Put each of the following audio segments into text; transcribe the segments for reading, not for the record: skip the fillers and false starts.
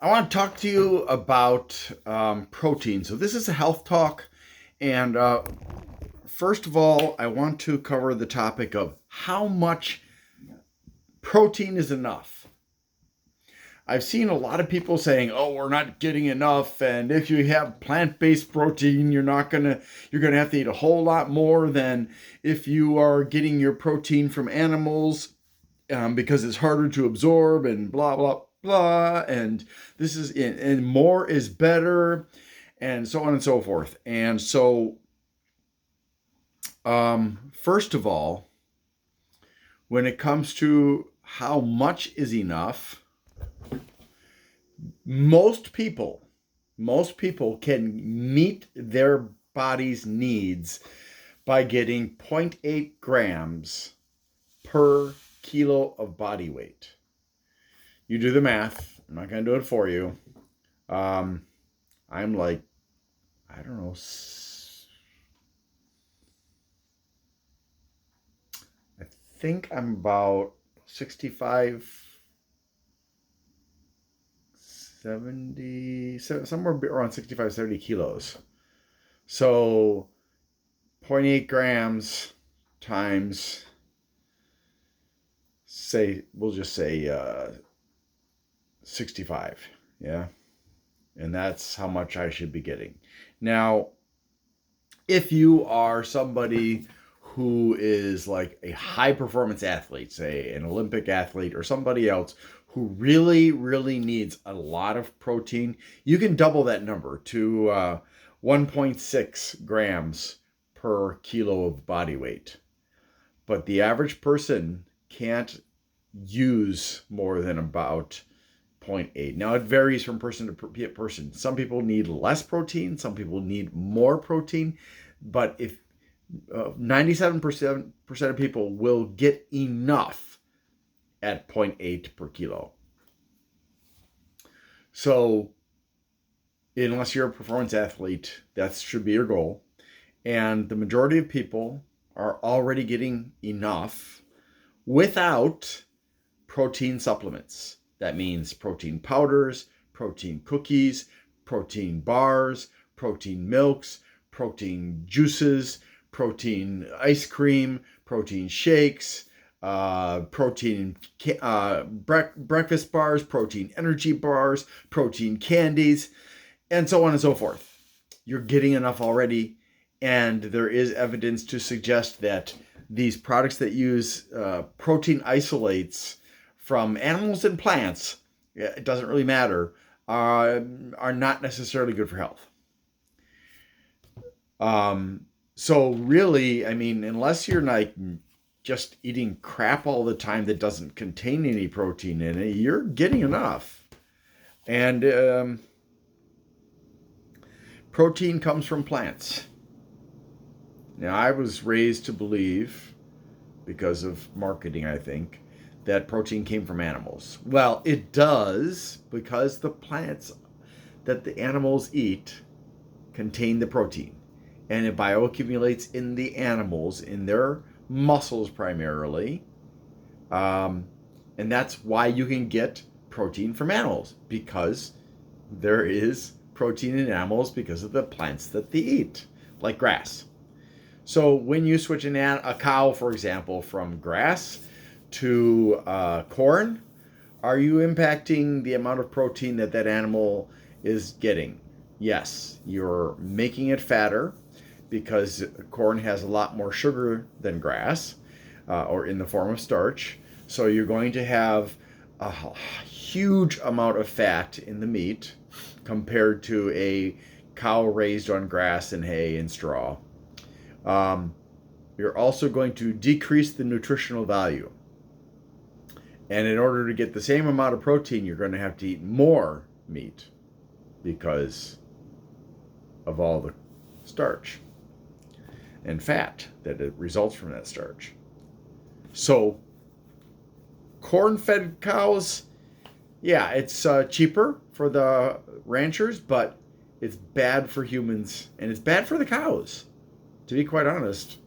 I want to talk to you about protein. So, this is a health talk. And first of all, I want to cover the topic of how much protein is enough. I've seen a lot of people saying, "Oh, we're not getting enough," and if you have plant-based protein, you're gonna have to eat a whole lot more than if you are getting your protein from animals, because it's harder to absorb and blah blah blah. And and more is better, and so on and so forth. And so, first of all, when it comes to how much is enough, most people most people can meet their body's needs by getting zero point 0.8 grams per kilo of body weight. You do the math. I'm not going to do it for you. um, I'm like, I don't know, I think I'm about 65, 70, somewhere around 65, 70 kilos. So zero point 0.8 grams times, we'll just say 65. Yeah. And that's how much I should be getting. Now, if you are somebody who is like a high performance athlete, say an Olympic athlete or somebody else who really, really needs a lot of protein, you can double that number to 1.6 grams per kilo of body weight. But the average person can't use more than about zero point 0.8. Now, it varies from person to person. Some people need less protein, some people need more protein, but if 97% of people will get enough at zero point 0.8 per kilo. So, unless you're a performance athlete, that should be your goal. And the majority of people are already getting enough without protein supplements. That means protein powders, protein cookies, protein bars, protein milks, protein juices, protein ice cream, protein shakes, protein breakfast bars, protein energy bars, protein candies, and so on and so forth. You're getting enough already, and there is evidence to suggest that these products that use protein isolates from animals and plants, it doesn't really matter, are not necessarily good for health. So really, I mean, unless you're like just eating crap all the time that doesn't contain any protein in it, you're getting enough. And protein comes from plants. Now, I was raised to believe, because of marketing, I think, that protein came from animals. Well, it does, because the plants that the animals eat contain the protein. And it bioaccumulates in the animals, in their muscles primarily. Um, and that's why you can get protein from animals, because there is protein in animals because of the plants that they eat, like grass. So when you switch a cow, for example, from grass to corn, are you impacting the amount of protein that that animal is getting? Yes, you're making it fatter because corn has a lot more sugar than grass, or in the form of starch. So you're going to have a huge amount of fat in the meat compared to a cow raised on grass and hay and straw. Um, you're also going to decrease the nutritional value. And in order to get the same amount of protein, you're going to have to eat more meat because of all the starch and fat that it results from that starch. So, corn-fed cows, yeah, it's cheaper for the ranchers, but it's bad for humans and it's bad for the cows, to be quite honest.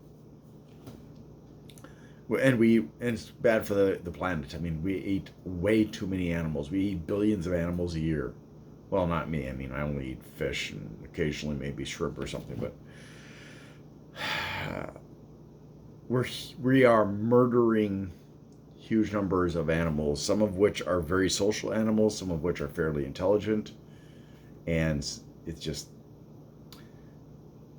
And it's bad for the planet. I mean, we eat way too many animals. We eat billions of animals a year. Well, not me. I mean, I only eat fish and occasionally maybe shrimp or something. But we are murdering huge numbers of animals. Some of which are very social animals. Some of which are fairly intelligent. And it's just,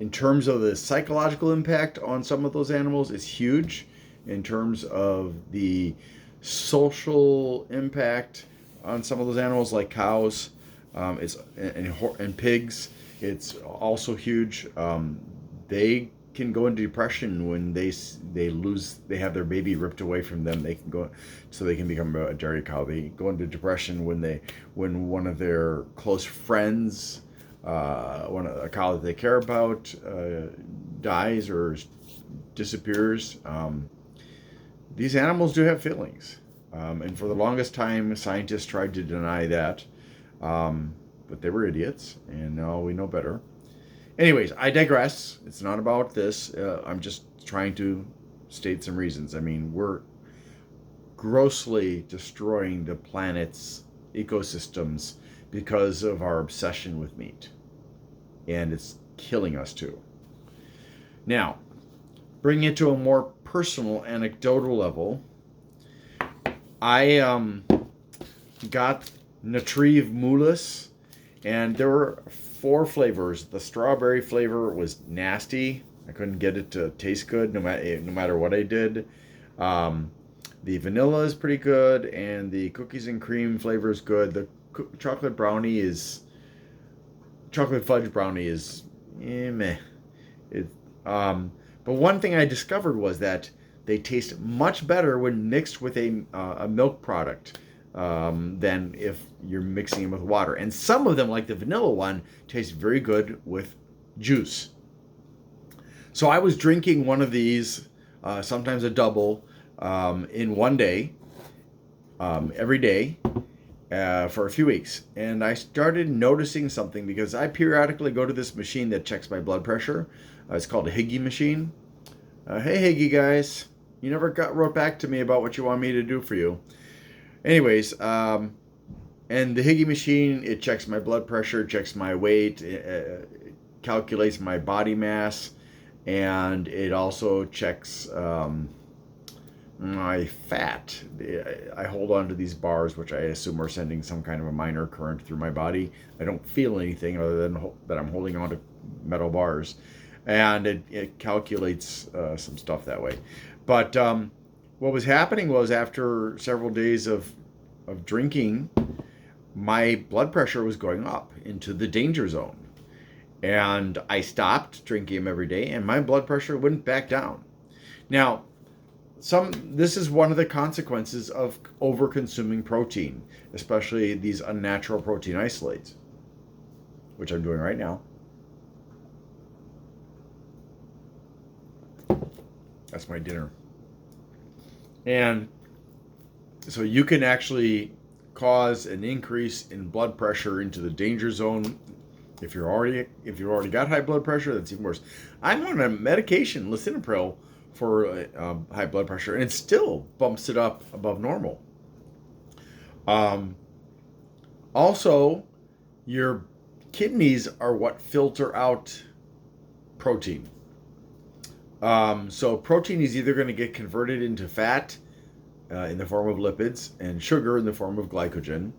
in terms of the psychological impact on some of those animals, it's huge. In terms of the social impact on some of those animals, like cows, and pigs, it's also huge. They can go into depression when they have their baby ripped away from them. They can go, so they can become a dairy cow. They go into depression when one of their close friends, a cow that they care about, dies or disappears. These animals do have feelings, and for the longest time, scientists tried to deny that, but they were idiots, and now we know better. Anyways, I digress. It's not about this. I'm just trying to state some reasons. I mean, we're grossly destroying the planet's ecosystems because of our obsession with meat, and it's killing us too. Now, bring it to a more personal, anecdotal level. I got Natrive Moulis, and there were 4 flavors. The strawberry flavor was nasty. I couldn't get it to taste good no matter what I did. The vanilla is pretty good, and the cookies and cream flavor is good. The chocolate fudge brownie is meh. But one thing I discovered was that they taste much better when mixed with a milk product than if you're mixing them with water. And some of them, like the vanilla one, taste very good with juice. So I was drinking one of these, sometimes a double, in one day, every day, for a few weeks. And I started noticing something because I periodically go to this machine that checks my blood pressure. It's called a Higgy machine. Hey, Higgy guys. You never wrote back to me about what you want me to do for you. Anyways, and the Higgy machine, it checks my blood pressure, checks my weight, it calculates my body mass, and it also checks my fat. I hold on to these bars, which I assume are sending some kind of a minor current through my body. I don't feel anything other than that I'm holding on to metal bars. And it calculates some stuff that way. But what was happening was, after several days of drinking, my blood pressure was going up into the danger zone. And I stopped drinking them every day, and my blood pressure went back down. Now, this is one of the consequences of over-consuming protein, especially these unnatural protein isolates, which I'm doing right now. That's my dinner. And so you can actually cause an increase in blood pressure into the danger zone. If you've already got high blood pressure, that's even worse. I'm on a medication, lisinopril, for high blood pressure, and it still bumps it up above normal. Also, your kidneys are what filter out protein. So protein is either going to get converted into fat in the form of lipids and sugar in the form of glycogen,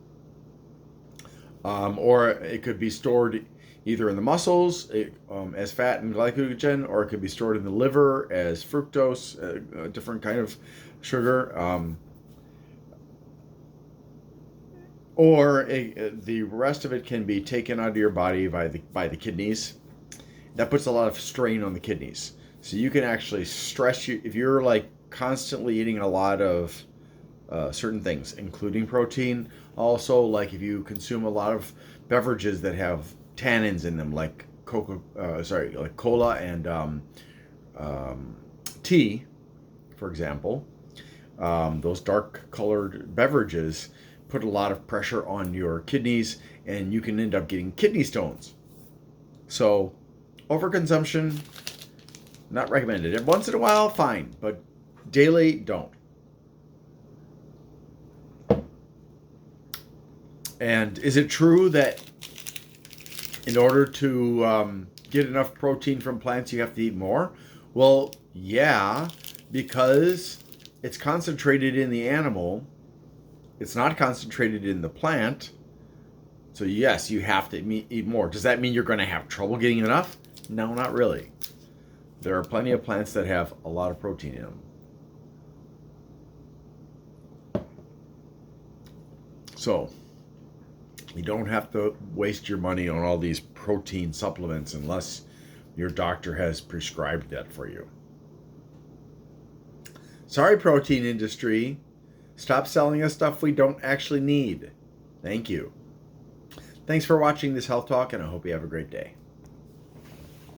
or it could be stored either in the muscles as fat and glycogen, or it could be stored in the liver as fructose, a different kind of sugar, or the rest of it can be taken out of your body by the kidneys. That puts a lot of strain on the kidneys. So you can actually stress if you're like constantly eating a lot of certain things, including protein. Also, like if you consume a lot of beverages that have tannins in them, like cola and tea, for example. Those dark-colored beverages put a lot of pressure on your kidneys, and you can end up getting kidney stones. So, overconsumption, not recommended. Once in a while, fine, but Daily, don't. And is it true that in order to get enough protein from plants, you have to eat more? Well, yeah, because it's concentrated in the animal. It's not concentrated in the plant. So yes, you have to eat more. Does that mean you're going to have trouble getting enough? No, not really. There are plenty of plants that have a lot of protein in them. So you don't have to waste your money on all these protein supplements unless your doctor has prescribed that for you. Sorry, protein industry. Stop selling us stuff we don't actually need. Thank you. Thanks for watching this health talk, and I hope you have a great day.